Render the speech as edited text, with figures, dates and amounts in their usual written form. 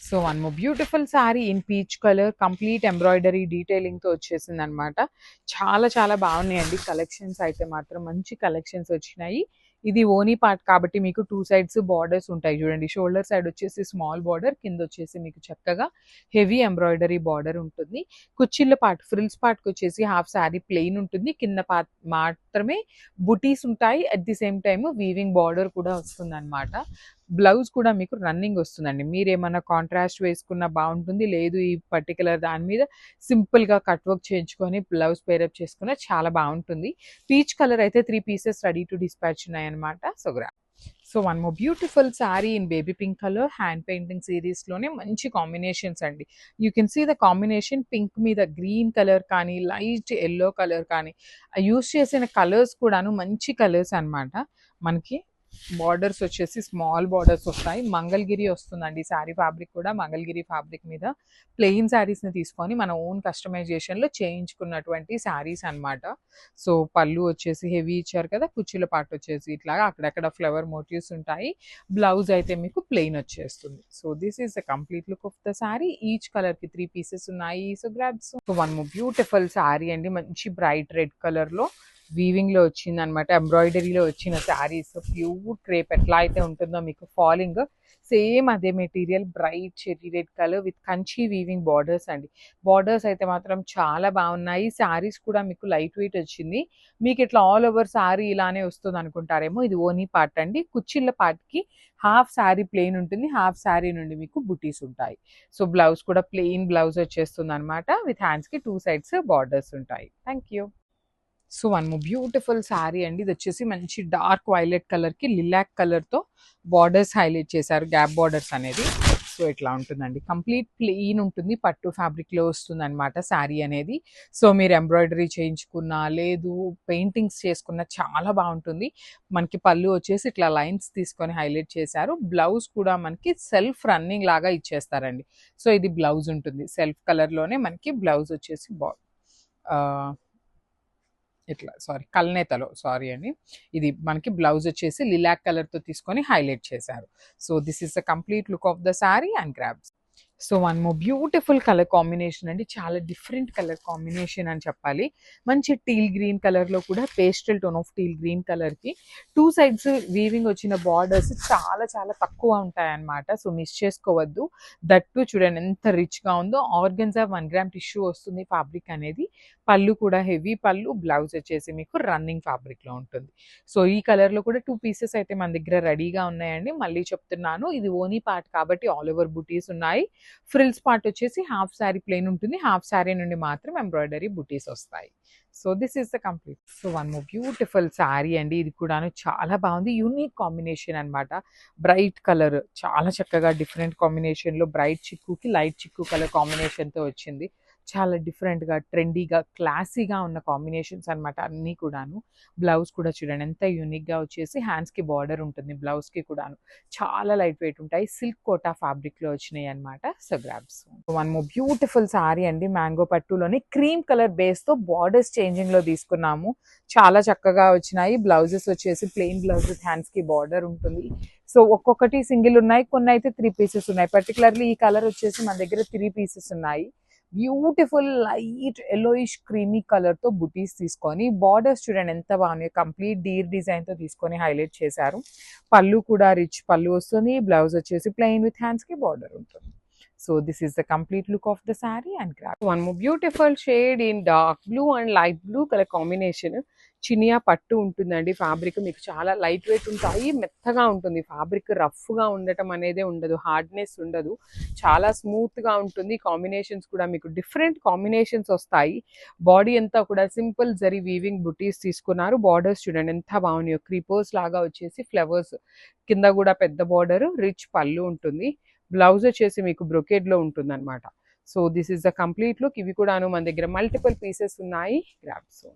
So one more beautiful sari in peach colour, complete embroidery డీటెయిలింగ్తో వచ్చేసింది అనమాట. చాలా చాలా బాగున్నాయండి కలెక్షన్స్ అయితే మాత్రం మంచి కలెక్షన్స్ వచ్చినాయి. ఇది ఓనీ పార్ట్ కాబట్టి మీకు టూ సైడ్స్ బార్డర్స్ ఉంటాయి చూడండి. షోల్డర్ సైడ్ వచ్చేసి స్మాల్ బార్డర్, కింద వచ్చేసి మీకు చక్కగా హెవీ ఎంబ్రాయిడరీ బార్డర్ ఉంటుంది. కుచ్చిళ్ళ పార్ట్ ఫ్రిల్స్ పార్ట్కి వచ్చేసి హాఫ్ శారీ ప్లెయిన్ ఉంటుంది, కింద పార్ట్ మాత్రమే బుటీస్ ఉంటాయి. At the same time weaving border కూడా వస్తుంది అనమాట. బ్లౌజ్ కూడా మీకు రన్నింగ్ వస్తుందండి. మీరేమన్నా కాంట్రాస్ట్ వేసుకున్నా బాగుంటుంది, లేదు ఈ పర్టికులర్ దాని మీద సింపుల్గా కట్ వర్క్ చేయించుకొని బ్లౌజ్ పేరప్ చేసుకున్నా చాలా బాగుంటుంది. పీచ్ కలర్ అయితే 3 పీసెస్ రెడీ టు డిస్పాచ్ ఉన్నాయన్నమాట. So one more beautiful sari in baby pink colour, hand painting సిరీస్లోనే మంచి కాంబినేషన్స్ అండి. You can see the combination, pink మీద గ్రీన్ కలర్ కానీ లైట్ ఎల్లో కలర్ కానీ యూస్ చేసిన కలర్స్ కూడాను మంచి కలర్స్ అనమాట. మనకి బార్డర్స్ వచ్చేసి స్మాల్ బార్డర్స్ వస్తాయి. మంగళగిరి వస్తుందండి శారీ ఫ్యాబ్రిక్ కూడా. మంగళగిరి ఫ్యాబ్రిక్ మీద ప్లెయిన్ శారీస్ని తీసుకొని మన ఓన్ కస్టమైజేషన్లో చేయించుకున్నటువంటి శారీస్ అనమాట. సో పళ్ళు వచ్చేసి హెవీ ఇచ్చారు కదా, కుచ్చుల పార్ట్ వచ్చేసి ఇట్లాగా అక్కడక్కడ ఫ్లవర్ మోటివ్స్ ఉంటాయి. బ్లౌజ్ అయితే మీకు ప్లెయిన్ వచ్చేస్తుంది. So this is the complete look of the sari. Each కలర్కి 3 పీసెస్ ఉన్నాయి. So grabs. So one more beautiful sari అండి, మంచి బ్రైట్ రెడ్ కలర్లో వీవింగ్లో వచ్చింది అనమాట. ఎంబ్రాయిడరీలో వచ్చిన శారీస్, ప్యూర్ క్రేప్ ఎట్లా అయితే ఉంటుందో మీకు ఫాలింగ్ సేమ్ అదే material, bright cherry red colour with Kanchi weaving borders అండి. బార్డర్స్ అయితే మాత్రం చాలా బాగున్నాయి. శారీస్ కూడా మీకు లైట్ వెయిట్ వచ్చింది. మీకు ఇట్లా ఆల్ ఓవర్ శారీ ఇలానే వస్తుంది అనుకుంటారేమో, ఇది ఓనీ పార్ట్ అండి. కుచ్చిళ్ళ పార్ట్కి హాఫ్ శారీ ప్లెయిన్ ఉంటుంది, హాఫ్ శారీ నుండి మీకు బుటీస్ ఉంటాయి. సో బ్లౌజ్ కూడా ప్లెయిన్ బ్లౌజ్ వచ్చేస్తుంది అనమాట. విత్ హ్యాండ్స్కి 2 సైడ్స్ బార్డర్స్ ఉంటాయి. Thank you. So one more beautiful sari అండి. ఇది వచ్చేసి మంచి డార్క్ వైలెట్ కలర్కి లిలాక్ కలర్తో బార్డర్స్ హైలైట్ చేశారు, గ్యాప్ బార్డర్స్ అనేది. సో ఇట్లా ఉంటుందండి, కంప్లీట్ ప్లెయిన్ ఉంటుంది, పట్టు ఫ్యాబ్రిక్లో వస్తుంది అనమాట శారీ అనేది. సో మీరు ఎంబ్రాయిడరీ చేయించుకున్నా లేదు పెయింటింగ్స్ చేసుకున్నా చాలా బాగుంటుంది. మనకి పళ్ళు వచ్చేసి ఇట్లా లైన్స్ తీసుకొని హైలైట్ చేశారు. బ్లౌజ్ కూడా మనకి సెల్ఫ్ రన్నింగ్ లాగా ఇచ్చేస్తారండి. సో ఇది బ్లౌజ్ ఉంటుంది, సెల్ఫ్ కలర్లోనే మనకి బ్లౌజ్ వచ్చేసి ఇట్లా కల్నేతలో అండి. ఇది మనకి బ్లౌజ్ వచ్చేసి లిలాక్ కలర్తో తీసుకొని హైలైట్ చేశారు. So this is the complete look of the sari and grabs. So one more beautiful colour combination అండి, చాలా డిఫరెంట్ కలర్ కాంబినేషన్ అని చెప్పాలి. మంచి టీల్ గ్రీన్ కలర్లో కూడా pastel tone of teal green కలర్కి 2 సైడ్స్ వీవింగ్ వచ్చిన బార్డర్స్ చాలా చాలా తక్కువ ఉంటాయన్నమాట. సో మిస్ చేసుకోవద్దు. దట్టు చూడండి ఎంత రిచ్గా ఉందో. ఆర్గన్జా 1 గ్రామ్ టిష్యూ వస్తుంది ఫ్యాబ్రిక్ అనేది. పళ్ళు కూడా హెవీ పళ్ళు, బ్లౌజ్ వచ్చేసి మీకు రన్నింగ్ ఫ్యాబ్రిక్లో ఉంటుంది. సో ఈ కలర్లో కూడా 2 పీసెస్ అయితే మన దగ్గర రెడీగా ఉన్నాయండి. మళ్ళీ చెప్తున్నాను, ఇది ఓనీ పార్ట్ కాబట్టి ఆల్ ఓవర్ బుటీస్ ఉన్నాయి. ఫ్రిల్స్ పార్ట్ వచ్చేసి హాఫ్ శారీ ప్లెయిన్ ఉంటుంది, హాఫ్ శారీ నుండి మాత్రం ఎంబ్రాయిడరీ బుటీస్ వస్తాయి. So this is the complete. So one more beautiful sari అండి, ఇది కూడాను చాలా బాగుంది. యూనిక్ కాంబినేషన్ అనమాట. బ్రైట్ కలర్ చాలా చక్కగా డిఫరెంట్ కాంబినేషన్లో బ్రైట్ చిక్కుకి లైట్ చిక్కు కలర్ కాంబినేషన్తో వచ్చింది. చాలా డిఫరెంట్గా ట్రెండీగా క్లాసీగా ఉన్న కాంబినేషన్స్ అనమాట అన్నీ కూడాను. బ్లౌజ్ కూడా చూడండి ఎంత యూనిక్గా వచ్చేసి హ్యాండ్స్కి బార్డర్ ఉంటుంది, బ్లౌజ్కి కూడాను చాలా లైట్ వెయిట్ ఉంటాయి. సిల్క్ కోటా ఫ్యాబ్రిక్లో వచ్చినాయి అనమాట. So grabs. One more beautiful sari అండి, మ్యాంగో పట్టులోని క్రీమ్ కలర్ బేస్తో బార్డర్స్ చేంజింగ్లో తీసుకున్నాము. చాలా చక్కగా వచ్చినాయి. బ్లౌజెస్ వచ్చేసి ప్లెయిన్ బ్లౌజ్ విత్ హ్యాండ్స్కి బార్డర్ ఉంటుంది. సో ఒక్కొక్కటి సింగిల్ ఉన్నాయి, కొన్ని అయితే 3 పీసెస్ ఉన్నాయి. పర్టికులర్లీ ఈ కలర్ వచ్చేసి మన దగ్గర 3 పీసెస్ ఉన్నాయి. బ్యూటిఫుల్ లైట్ ఎల్లోయిష్ క్రీమీ కలర్తో బుటీస్ తీసుకొని బార్డర్స్ చూడండి ఎంత బాగున్నాయి. కంప్లీట్ డీర్ డిజైన్తో తీసుకొని హైలైట్ చేశారు. పళ్ళు కూడా రిచ్ పళ్ళు వస్తుంది. బ్లౌజ్ వచ్చేసి ప్లెయిన్ విత్ హ్యాండ్స్కి బార్డర్ ఉంటుంది. So this is the complete look of the sari and grab. One more beautiful shade in dark blue and light blue colour combination. Chiniya పట్టు ఉంటుందండి. ఫ్యాబ్రిక్ మీకు చాలా లైట్ వెయిట్ ఉంటాయి, మెత్తగా ఉంటుంది ఫ్యాబ్రిక్. రఫ్గా ఉండటం అనేదే ఉండదు, హార్డ్నెస్ ఉండదు, చాలా స్మూత్గా ఉంటుంది. కాంబినేషన్స్ కూడా మీకు డిఫరెంట్ కాంబినేషన్స్ వస్తాయి. బాడీ అంతా కూడా సింపుల్ జరీ వీవింగ్ బుటీస్ తీసుకున్నారు. బార్డర్స్ చూడండి ఎంత బాగున్నాయో, క్రీపర్స్ లాగా వచ్చేసి ఫ్లవర్స్, కింద కూడా పెద్ద బార్డర్, రిచ్ పళ్ళు ఉంటుంది. బ్లౌజ్ వచ్చేసి మీకు బ్రొకేడ్లో ఉంటుంది అనమాట. So this is the complete look. ఇవి కూడాను మన దగ్గర మల్టిపుల్ పీసెస్ ఉన్నాయి. గ్రాబ్స్.